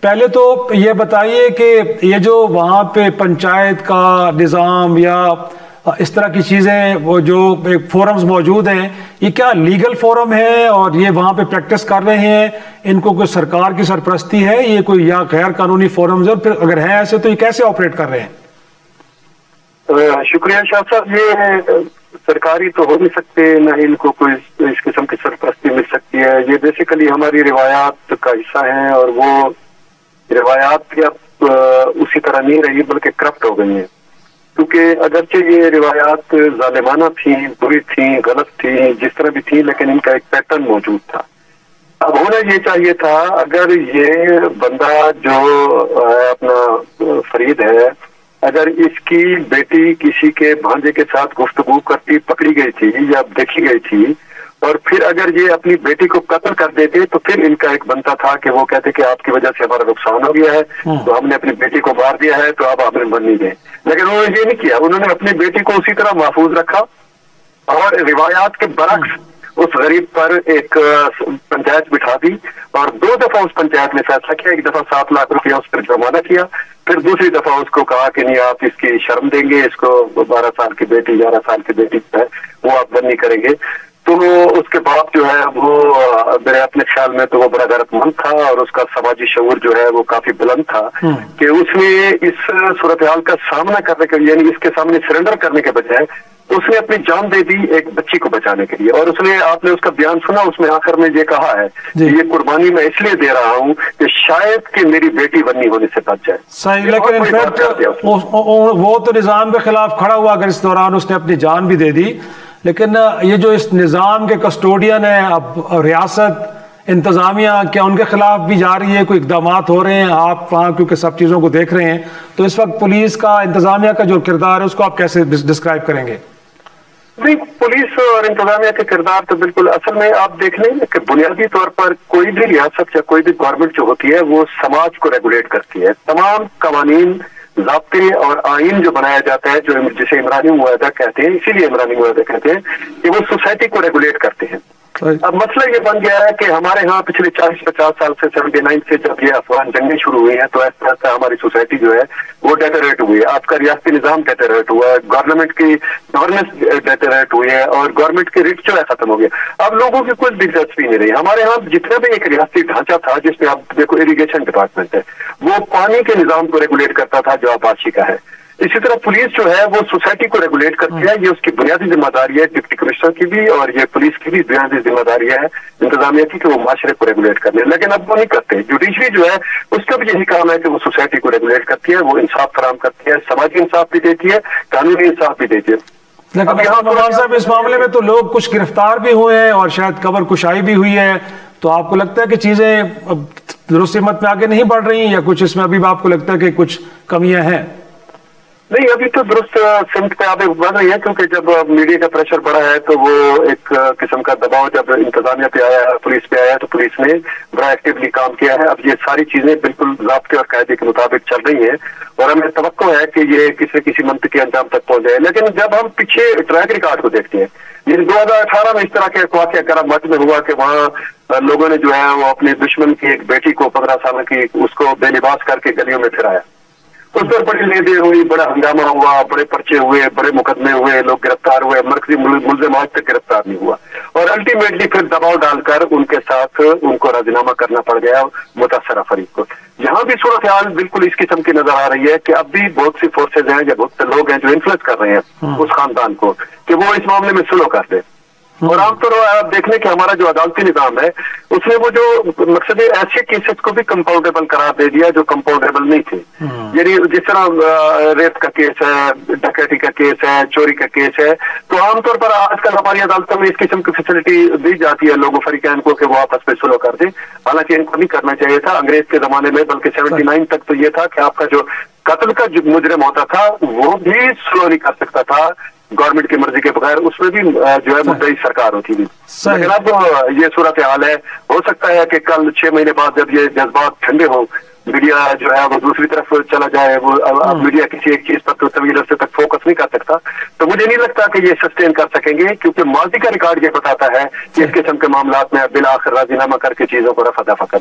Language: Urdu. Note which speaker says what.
Speaker 1: پہلے تو یہ بتائیے کہ یہ جو وہاں پہ پنچایت کا نظام یا اس طرح کی چیزیں وہ جو فورمز موجود ہیں، یہ کیا لیگل فورم ہے اور یہ وہاں پہ پریکٹس کر رہے ہیں؟ ان کو کوئی سرکار کی سرپرستی ہے یہ کوئی یا غیر قانونی فورمز ہے؟ اور پھر اگر ہیں ایسے تو یہ کیسے آپریٹ کر رہے ہیں؟
Speaker 2: شکریہ شاہ صاحب، یہ سرکاری تو ہو نہیں سکتے، نہ ان کو کوئی اس قسم کی سرپرستی مل سکتی ہے۔ یہ بیسیکلی ہماری روایات کا حصہ ہیں، اور وہ روایات بھی اب اسی طرح نہیں رہی بلکہ کرپٹ ہو گئی ہیں، کیونکہ اگرچہ یہ روایات ظالمانہ تھیں، بری تھیں، غلط تھیں، جس طرح بھی تھیں، لیکن ان کا ایک پیٹرن موجود تھا۔ اب ہونا یہ چاہیے تھا اگر یہ بندہ جو اپنا فرید ہے، اگر اس کی بیٹی کسی کے بھانجے کے ساتھ گفتگو کرتی پکڑی گئی تھی یا دیکھی گئی تھی، اور پھر اگر یہ اپنی بیٹی کو قتل کر دیتے تو پھر ان کا ایک بنتا تھا کہ وہ کہتے کہ آپ کی وجہ سے ہمارا نقصان ہو گیا ہے، تو ہم نے اپنی بیٹی کو مار دیا ہے، تو آپ ہمیں بن نہیں گئے۔ لیکن انہوں نے یہ نہیں کیا، انہوں نے اپنی بیٹی کو اسی طرح محفوظ رکھا، اور روایات کے برعکس اس غریب پر ایک پنچایت بٹھا دی، اور 2 دفعہ اس پنچایت نے فیصلہ کیا۔ ایک دفعہ 7 لاکھ روپیہ اس پر جرمانہ کیا، پھر دوسری دفعہ اس کو کہا کہ نہیں آپ اس کی شرم دیں گے، اس کو 12 سال کی بیٹی 11 سال کی بیٹی ہے وہ آپ بند نہیں کریں گے۔ تو اس کے باپ جو ہے وہ میرے اپنے خیال میں تو وہ بڑا غیرت مند تھا، اور اس کا سماجی شعور جو ہے وہ کافی بلند تھا، کہ اس نے اس صورتحال کا سامنا کرنے کے یعنی اس کے سامنے سرنڈر کرنے کے بجائے اس نے اپنی جان دے دی ایک بچی کو بچانے کے لیے۔ اور اس نے، آپ نے اس کا بیان سنا، اس میں آخر میں یہ کہا ہے کہ یہ قربانی میں اس لیے دے رہا ہوں کہ شاید کہ میری بیٹی بنی ہونے سے بچ جائے۔
Speaker 1: صحیح، لیکن انفیکٹ وہ تو نظام کے خلاف کھڑا ہوا اگر اس دوران اس نے اپنی جان بھی دے دی، لیکن یہ جو اس نظام کے کسٹوڈین ہیں اب ریاست انتظامیہ، کیا ان کے خلاف بھی جا رہی ہے؟ کوئی اقدامات ہو رہے ہیں؟ آپ وہاں کیونکہ سب چیزوں کو دیکھ رہے ہیں، تو اس وقت پولیس کا، انتظامیہ کا جو کردار ہے اس کو آپ کیسے ڈسکرائب کریں گے؟
Speaker 2: نہیں، پولیس اور انتظامیہ کے کردار تو بالکل، اصل میں آپ دیکھ لیں کہ بنیادی طور پر کوئی بھی ریاست یا کوئی بھی گورنمنٹ جو ہوتی ہے وہ سماج کو ریگولیٹ کرتی ہے۔ تمام قوانین، ضابطے اور آئین جو بنایا جاتا ہے، جو جسے عمرانی معاہدہ کہتے ہیں، اسی لیے عمرانی معاہدہ کہتے ہیں کہ وہ سوسائٹی کو ریگولیٹ کرتے ہیں۔ اب مسئلہ یہ بن گیا ہے کہ ہمارے ہاں پچھلے 40-50 سال سے 79 سے جب یہ افغان جنگیں شروع ہوئی ہیں تو ایسا ایسا ہماری سوسائٹی جو ہے وہ ڈیٹریٹ ہوئی ہے۔ آپ کا ریاستی نظام ڈیٹریٹ ہوا ہے، گورنمنٹ کی گورننس ڈیٹریٹ ہوئی ہے، اور گورنمنٹ کی ریٹ جو ہے ختم ہو گیا۔ اب لوگوں کی کوئی دلچسپی نہیں رہی۔ ہمارے ہاں جتنا بھی ایک ریاستی ڈھانچہ تھا، جس میں آپ دیکھو اریگیشن ڈپارٹمنٹ ہے، وہ پانی کے نظام کو ریگولیٹ کرتا تھا جو آبادشی کا ہے۔ اسی طرح پولیس جو ہے وہ سوسائٹی کو ریگولیٹ کرتی ہے، یہ اس کی بنیادی ذمہ داری ہے ڈپٹی کمشنر کی بھی، اور یہ پولیس کی بھی بنیادی ذمہ داری ہے انتظامیہ کی کہ وہ معاشرے کو ریگولیٹ کرنے، لیکن اب وہ نہیں کرتے۔ جوڈیشری جو ہے اس کا بھی یہی کام ہے کہ وہ سوسائٹی کو ریگولیٹ کرتی ہے، وہ انصاف فراہم کرتی ہے، سماجی انصاف بھی دیتی ہے، قانونی انصاف بھی دیتی ہے۔
Speaker 1: لیکن عثمان صاحب اس معاملے میں تو لوگ کچھ گرفتار بھی ہوئے ہیں اور شاید قبر کشائی بھی ہوئی ہے، تو آپ کو لگتا ہے کہ چیزیں درست سمت میں آگے نہیں بڑھ رہی ہیں، یا کچھ اس میں ابھی بھی آپ کو لگتا ہے کہ کچھ کمیاں ہیں؟
Speaker 2: نہیں، ابھی تو درست سمت پہ آگے بڑھ رہی ہے، کیونکہ جب میڈیا کا پریشر بڑھا ہے تو وہ ایک قسم کا دباؤ جب انتظامیہ پہ آیا ہے، پولیس پہ آیا ہے، تو پولیس نے بڑا ایکٹیولی کام کیا ہے۔ اب یہ ساری چیزیں بالکل ضابطے اور قاعدے کے مطابق چل رہی ہیں، اور ہمیں توقع ہے کہ یہ کسی منطقی انجام تک پہنچ جائے۔ لیکن جب ہم پیچھے ٹریک ریکارڈ کو دیکھتے ہیں، یہ 2018 میں اس طرح کے واقعہ کرم مٹ میں ہوا کہ وہاں لوگوں نے جو ہے وہ اپنے دشمن کی ایک بیٹی کو 15 سال کی اس کو بے لباس کر کے گلیوں میں پھرایا، اس پر بڑی لیندیں ہوئی، بڑا ہنگامہ ہوا، بڑے پرچے ہوئے، بڑے مقدمے ہوئے، لوگ گرفتار ہوئے، مرکزی ملزم آج تک گرفتار نہیں ہوا، اور الٹیمیٹلی پھر دباؤ ڈال کر ان کے ساتھ ان کو راضینامہ کرنا پڑ گیا متاثرہ فریق کو۔ یہاں بھی صورتحال بالکل اس قسم کی نظر آ رہی ہے کہ اب بھی بہت سی فورسز ہیں یا بہت سے لوگ ہیں جو انفلوئنس کر رہے ہیں اس خاندان کو کہ وہ اس معاملے میں سلو کر دے۔ اور عام طور پر آپ دیکھ لیں کہ ہمارا جو عدالتی نظام ہے اس نے وہ جو مقصد ایسے کیسز کو بھی کمپاؤنڈیبل قرار دے دیا جو کمپاؤنڈیبل نہیں تھے، یعنی جس طرح ریپ کا کیس ہے، ڈکیتی کا کیس ہے، چوری کا کیس ہے، تو عام طور پر آج کل ہماری عدالتوں میں اس قسم کی فیسلٹی دی جاتی ہے لوگوں فریقین کو کہ وہ آپس میں سلو کر دیں، حالانکہ ان کو نہیں کرنا چاہیے تھا انگریز کے زمانے میں، بلکہ 79 تک تو یہ تھا کہ آپ کا جو قتل کا جو مجرم ہوتا تھا وہ بھی سلو نہیں کر سکتا تھا گورنمنٹ کی مرضی کے بغیر، اس میں بھی جو ہے مدعی سرکار ہوتی تھی۔ لیکن اب یہ صورتحال ہے، ہو سکتا ہے کہ کل 6 مہینے بعد جب یہ جذبات ٹھنڈے ہوں، میڈیا جو ہے وہ دوسری طرف چلا جائے، وہ اب میڈیا کسی ایک چیز پر تو طویل عرصے تک فوکس نہیں کر سکتا، تو مجھے نہیں لگتا کہ یہ سسٹین کر سکیں گے، کیونکہ ماضی کا ریکارڈ یہ بتاتا ہے کہ اس قسم کے معاملات میں بالآخر راضینامہ کر کے چیزوں کو رفع دفع کر